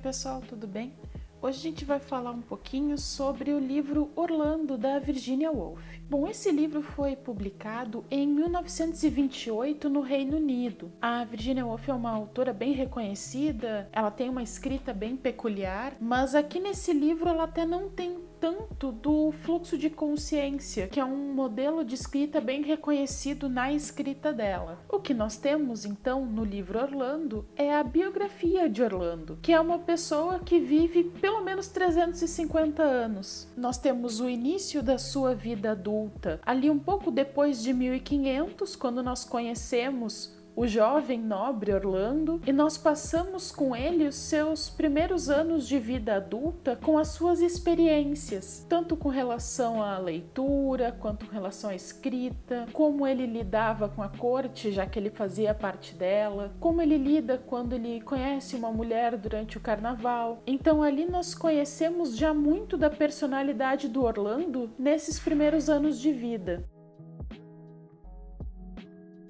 pessoal, tudo bem? Hoje a gente vai falar um pouquinho sobre o livro Orlando, da Virginia Woolf. Bom, esse livro foi publicado em 1928 no Reino Unido. A Virginia Woolf é uma autora bem reconhecida, ela tem uma escrita bem peculiar, mas aqui nesse livro ela até não tem tanto do fluxo de consciência, que é um modelo de escrita bem reconhecido na escrita dela. O que nós temos, então, no livro Orlando é a biografia de Orlando, que é uma pessoa que vive pelo menos 350 anos. Nós temos o início da sua vida adulta, ali um pouco depois de 1500, quando nós conhecemos o jovem nobre Orlando, e nós passamos com ele os seus primeiros anos de vida adulta com as suas experiências, tanto com relação à leitura, quanto com relação à escrita, como ele lidava com a corte, já que ele fazia parte dela, como ele lida quando ele conhece uma mulher durante o carnaval. Então ali nós conhecemos já muito da personalidade do Orlando nesses primeiros anos de vida.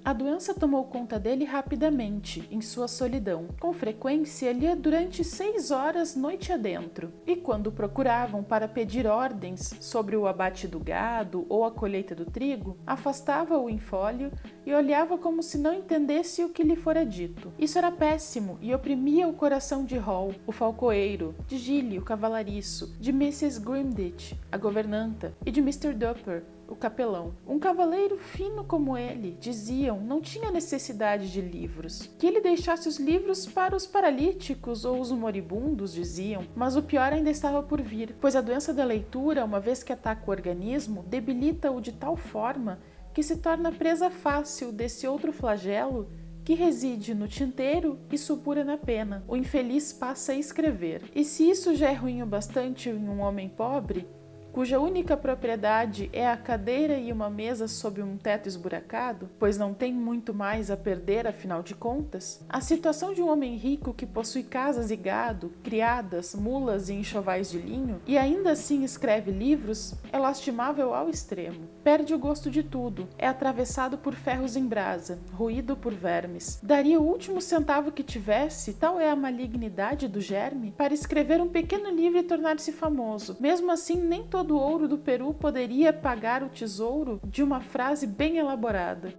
A doença tomou conta dele rapidamente, em sua solidão. Com frequência, ele ia durante 6 horas noite adentro, e quando o procuravam para pedir ordens sobre o abate do gado ou a colheita do trigo, afastava-o em fólio e olhava como se não entendesse o que lhe fora dito. Isso era péssimo e oprimia o coração de Hall, o falcoeiro, de Gilly, o cavalariço, de Mrs. Grimditch, a governanta, e de Mr. Dupper, o capelão. Um cavaleiro fino como ele, diziam, não tinha necessidade de livros. Que ele deixasse os livros para os paralíticos ou os moribundos, diziam, mas o pior ainda estava por vir, pois a doença da leitura, uma vez que ataca o organismo, debilita-o de tal forma que se torna presa fácil desse outro flagelo que reside no tinteiro e supura na pena. O infeliz passa a escrever. E se isso já é ruim o bastante em um homem pobre, cuja única propriedade é a cadeira e uma mesa sob um teto esburacado, pois não tem muito mais a perder afinal de contas, a situação de um homem rico que possui casas e gado, criadas, mulas e enxovais de linho, e ainda assim escreve livros, é lastimável ao extremo. Perde o gosto de tudo, é atravessado por ferros em brasa, roído por vermes. Daria o último centavo que tivesse, tal é a malignidade do germe, para escrever um pequeno livro e tornar-se famoso. Mesmo assim, nem todo o ouro do Peru poderia pagar o tesouro de uma frase bem elaborada.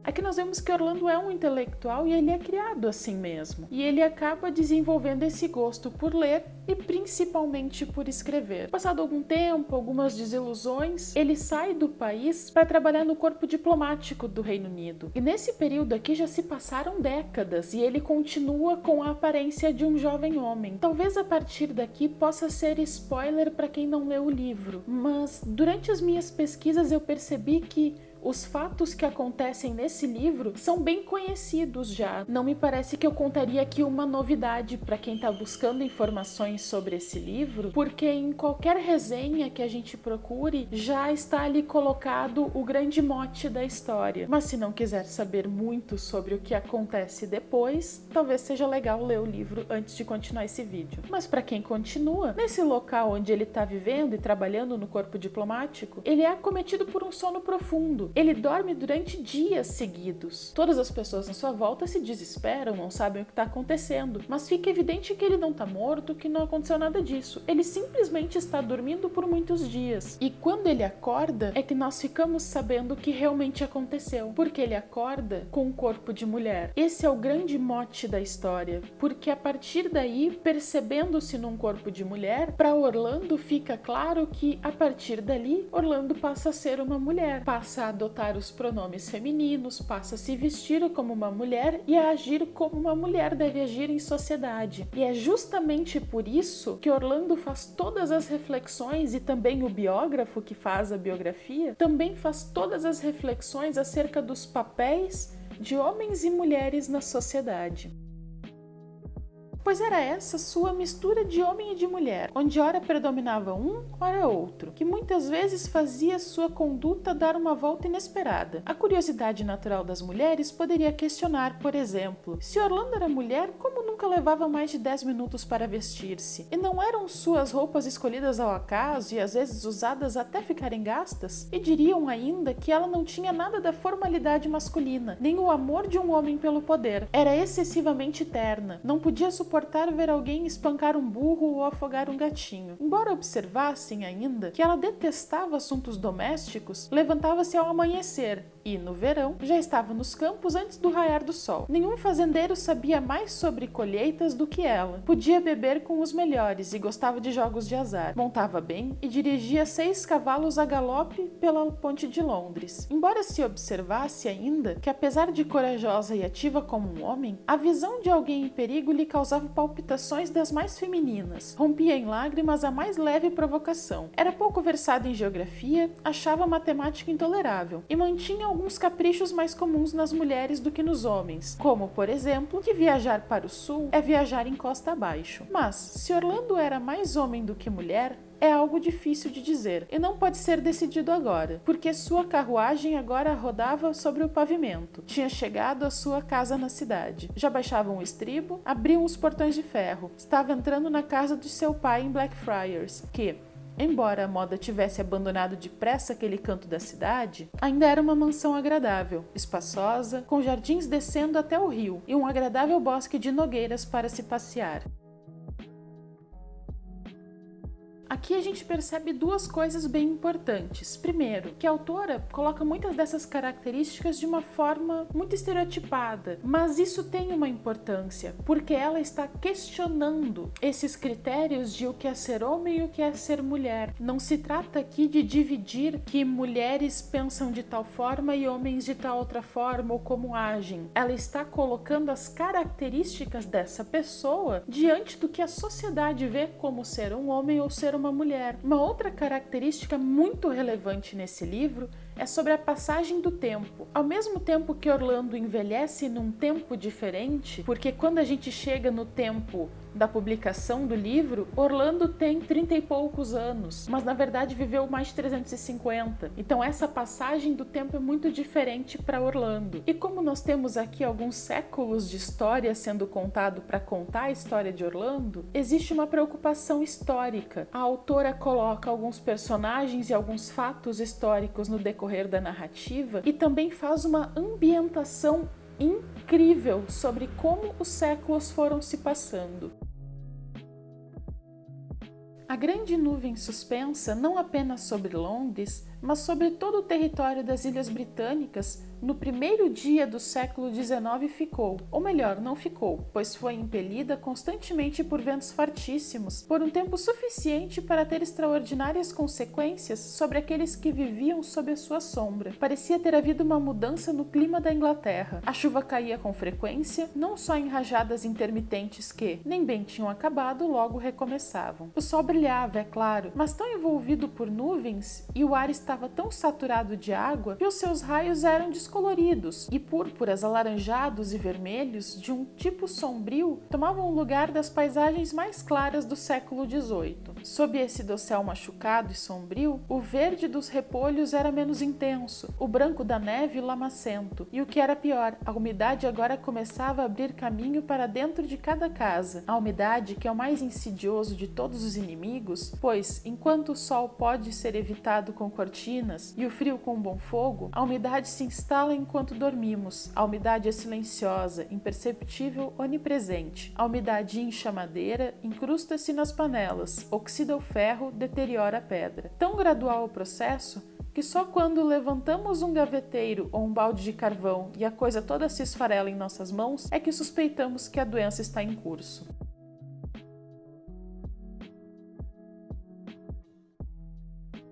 Aqui nós vemos que Orlando é um intelectual e ele é criado assim mesmo. E ele acaba desenvolvendo esse gosto por ler e principalmente por escrever. Passado algum tempo, algumas desilusões, ele sai do país para trabalhar no corpo diplomático do Reino Unido. E nesse período aqui já se passaram décadas e ele continua com a aparência de um jovem homem. Talvez a partir daqui possa ser spoiler para quem não leu o livro, mas durante as minhas pesquisas eu percebi que os fatos que acontecem nesse livro são bem conhecidos já. Não me parece que eu contaria aqui uma novidade para quem está buscando informações sobre esse livro, porque em qualquer resenha que a gente procure já está ali colocado o grande mote da história. Mas se não quiser saber muito sobre o que acontece depois, talvez seja legal ler o livro antes de continuar esse vídeo. Mas para quem continua, nesse local onde ele está vivendo e trabalhando no corpo diplomático, ele é acometido por um sono profundo. Ele dorme durante dias seguidos. Todas as pessoas à sua volta se desesperam, não sabem o que está acontecendo, mas fica evidente que ele não está morto, que não aconteceu nada disso. Ele simplesmente está dormindo por muitos dias. E quando ele acorda, é que nós ficamos sabendo o que realmente aconteceu, porque ele acorda com um corpo de mulher. Esse é o grande mote da história, porque a partir daí, percebendo-se num corpo de mulher, para Orlando fica claro que a partir dali, Orlando passa a ser uma mulher, passa a adotar os pronomes femininos, passa a se vestir como uma mulher e a agir como uma mulher deve agir em sociedade. E é justamente por isso que Orlando faz todas as reflexões, e também o biógrafo que faz a biografia também faz todas as reflexões acerca dos papéis de homens e mulheres na sociedade. Pois era essa sua mistura de homem e de mulher, onde ora predominava um, ora outro, que muitas vezes fazia sua conduta dar uma volta inesperada. A curiosidade natural das mulheres poderia questionar, por exemplo, se Orlando era mulher, como nunca levava mais de 10 minutos para vestir-se? E não eram suas roupas escolhidas ao acaso e às vezes usadas até ficarem gastas? E diriam ainda que ela não tinha nada da formalidade masculina, nem o amor de um homem pelo poder. Era excessivamente terna, não podia suportar suportar ver alguém espancar um burro ou afogar um gatinho. Embora observassem ainda que ela detestava assuntos domésticos, levantava-se ao amanhecer e, no verão, já estava nos campos antes do raiar do sol. Nenhum fazendeiro sabia mais sobre colheitas do que ela. Podia beber com os melhores e gostava de jogos de azar. Montava bem e dirigia 6 cavalos a galope pela ponte de Londres. Embora se observasse ainda que, apesar de corajosa e ativa como um homem, a visão de alguém em perigo lhe causava palpitações das mais femininas. Rompia em lágrimas a mais leve provocação. Era pouco versada em geografia, achava matemática intolerável e mantinha alguns caprichos mais comuns nas mulheres do que nos homens, como, por exemplo, que viajar para o sul é viajar em costa abaixo. Mas, se Orlando era mais homem do que mulher, é algo difícil de dizer e não pode ser decidido agora, porque sua carruagem agora rodava sobre o pavimento. Tinha chegado à sua casa na cidade. Já baixavam o estribo, abriam os portões de ferro. Estava entrando na casa de seu pai em Blackfriars, que, embora a moda tivesse abandonado depressa aquele canto da cidade, ainda era uma mansão agradável, espaçosa, com jardins descendo até o rio e um agradável bosque de nogueiras para se passear. Aqui a gente percebe duas coisas bem importantes. Primeiro, que a autora coloca muitas dessas características de uma forma muito estereotipada, mas isso tem uma importância, porque ela está questionando esses critérios de o que é ser homem e o que é ser mulher. Não se trata aqui de dividir que mulheres pensam de tal forma e homens de tal outra forma ou como agem. Ela está colocando as características dessa pessoa diante do que a sociedade vê como ser um homem ou ser uma mulher. Uma outra característica muito relevante nesse livro é sobre a passagem do tempo. Ao mesmo tempo que Orlando envelhece num tempo diferente, porque quando a gente chega no tempo da publicação do livro, Orlando tem 30 e poucos anos, mas na verdade viveu mais de 350. Então essa passagem do tempo é muito diferente para Orlando. E como nós temos aqui alguns séculos de história sendo contado para contar a história de Orlando, existe uma preocupação histórica. A autora coloca alguns personagens e alguns fatos históricos no decorrer da narrativa e também faz uma ambientação incrível sobre como os séculos foram se passando. A grande nuvem suspensa, não apenas sobre Londres, mas sobre todo o território das Ilhas Britânicas, no primeiro dia do século XIX ficou, ou melhor, não ficou, pois foi impelida constantemente por ventos fortíssimos, por um tempo suficiente para ter extraordinárias consequências sobre aqueles que viviam sob a sua sombra. Parecia ter havido uma mudança no clima da Inglaterra. A chuva caía com frequência, não só em rajadas intermitentes que, nem bem tinham acabado, logo recomeçavam. O sol brilhava, é claro, mas tão envolvido por nuvens e o ar estava tão saturado de água que os seus raios eram descoloridos e púrpuras, alaranjados e vermelhos de um tipo sombrio tomavam o lugar das paisagens mais claras do século XVIII. Sob esse dossel machucado e sombrio, o verde dos repolhos era menos intenso, o branco da neve lamacento, e o que era pior, a umidade agora começava a abrir caminho para dentro de cada casa. A umidade, que é o mais insidioso de todos os inimigos, pois, enquanto o sol pode ser evitado com cortinas e o frio com um bom fogo, a umidade se instala enquanto dormimos. A umidade é silenciosa, imperceptível, onipresente. A umidade incha a madeira, incrusta-se nas panelas, oxida o ferro, deteriora a pedra. Tão gradual o processo que só quando levantamos um gaveteiro ou um balde de carvão e a coisa toda se esfarela em nossas mãos é que suspeitamos que a doença está em curso.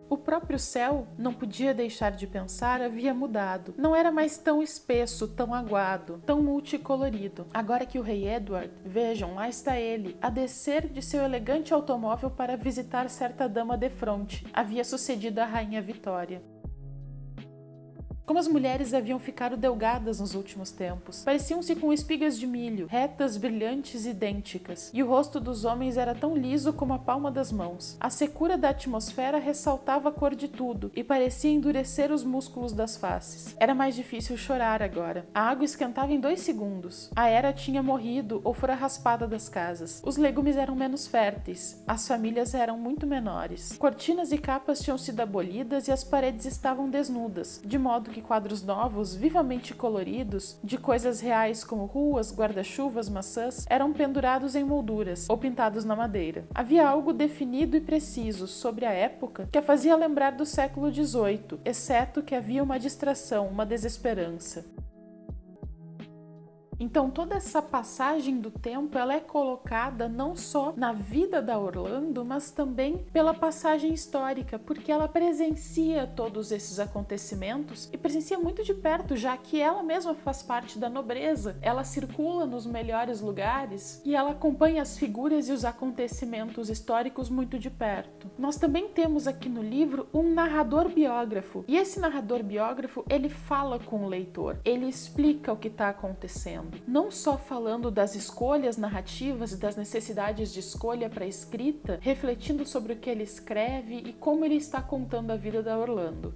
O próprio céu, não podia deixar de pensar, havia mudado. Não era mais tão espesso, tão aguado, tão multicolorido. Agora que o rei Edward, vejam, lá está ele, a descer de seu elegante automóvel para visitar certa dama defronte, havia sucedido à rainha Vitória. Como as mulheres haviam ficado delgadas nos últimos tempos. Pareciam-se com espigas de milho, retas, brilhantes e idênticas, e o rosto dos homens era tão liso como a palma das mãos. A secura da atmosfera ressaltava a cor de tudo, e parecia endurecer os músculos das faces. Era mais difícil chorar agora. A água esquentava em 2 segundos. A era tinha morrido ou fora raspada das casas. Os legumes eram menos férteis. As famílias eram muito menores. Cortinas e capas tinham sido abolidas e as paredes estavam desnudas, de modo enquanto que quadros novos, vivamente coloridos, de coisas reais como ruas, guarda-chuvas, maçãs, eram pendurados em molduras ou pintados na madeira. Havia algo definido e preciso sobre a época que a fazia lembrar do século XVIII, exceto que havia uma distração, uma desesperança. Então toda essa passagem do tempo ela é colocada não só na vida da Orlando, mas também pela passagem histórica, porque ela presencia todos esses acontecimentos e presencia muito de perto, já que ela mesma faz parte da nobreza, ela circula nos melhores lugares e ela acompanha as figuras e os acontecimentos históricos muito de perto. Nós também temos aqui no livro um narrador biógrafo, e esse narrador biógrafo ele fala com o leitor, ele explica o que está acontecendo. Não só falando das escolhas narrativas e das necessidades de escolha para a escrita, refletindo sobre o que ele escreve e como ele está contando a vida da Orlando.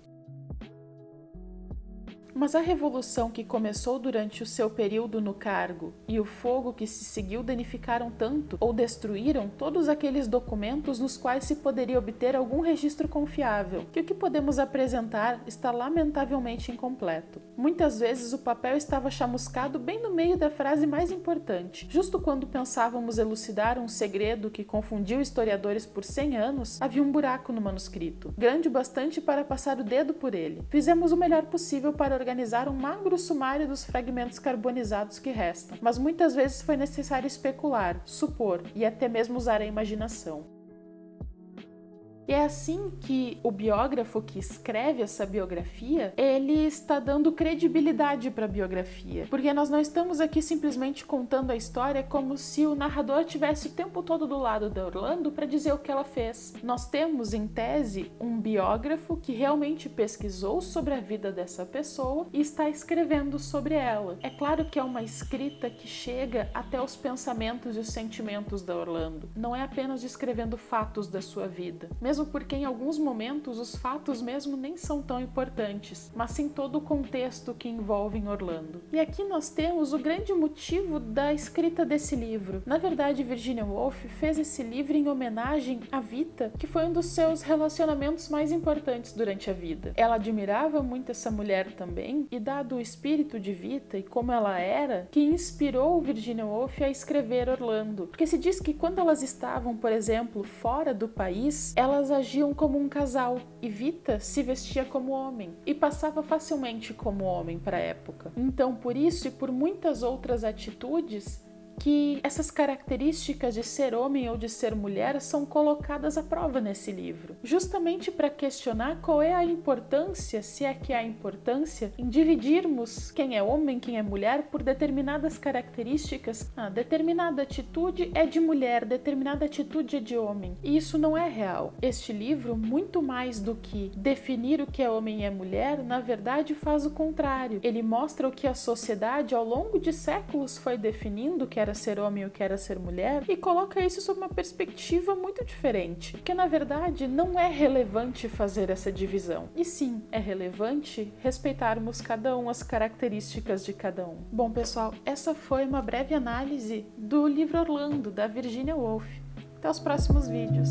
Mas a revolução que começou durante o seu período no cargo e o fogo que se seguiu danificaram tanto ou destruíram todos aqueles documentos nos quais se poderia obter algum registro confiável, que o que podemos apresentar está lamentavelmente incompleto. Muitas vezes o papel estava chamuscado bem no meio da frase mais importante. Justo quando pensávamos elucidar um segredo que confundiu historiadores por 100 anos, havia um buraco no manuscrito, grande o bastante para passar o dedo por ele. Fizemos o melhor possível para organizar um magro sumário dos fragmentos carbonizados que restam, mas muitas vezes foi necessário especular, supor e até mesmo usar a imaginação. E é assim que o biógrafo que escreve essa biografia, ele está dando credibilidade para a biografia. Porque nós não estamos aqui simplesmente contando a história como se o narrador tivesse o tempo todo do lado da Orlando para dizer o que ela fez. Nós temos, em tese, um biógrafo que realmente pesquisou sobre a vida dessa pessoa e está escrevendo sobre ela. É claro que é uma escrita que chega até os pensamentos e os sentimentos da Orlando. Não é apenas descrevendo fatos da sua vida. Mesmo porque em alguns momentos os fatos mesmo nem são tão importantes, mas sim todo o contexto que envolve em Orlando. E aqui nós temos o grande motivo da escrita desse livro. Na verdade, Virginia Woolf fez esse livro em homenagem a Vita, que foi um dos seus relacionamentos mais importantes durante a vida. Ela admirava muito essa mulher também, e dado o espírito de Vita e como ela era, que inspirou Virginia Woolf a escrever Orlando. Porque se diz que quando elas estavam, por exemplo, fora do país, elas agiam como um casal e Vita se vestia como homem e passava facilmente como homem para a época. Então, por isso e por muitas outras atitudes, que essas características de ser homem ou de ser mulher são colocadas à prova nesse livro, justamente para questionar qual é a importância, se é que há importância, em dividirmos quem é homem, quem é mulher por determinadas características. Determinada atitude é de mulher, determinada atitude é de homem. E isso não é real. Este livro, muito mais do que definir o que é homem e é mulher, na verdade faz o contrário. Ele mostra o que a sociedade ao longo de séculos foi definindo, que era ser homem e o que era ser mulher, e coloca isso sob uma perspectiva muito diferente, porque na verdade não é relevante fazer essa divisão, e sim, é relevante respeitarmos cada um, as características de cada um. Bom pessoal, essa foi uma breve análise do livro Orlando, da Virginia Woolf. Até os próximos vídeos.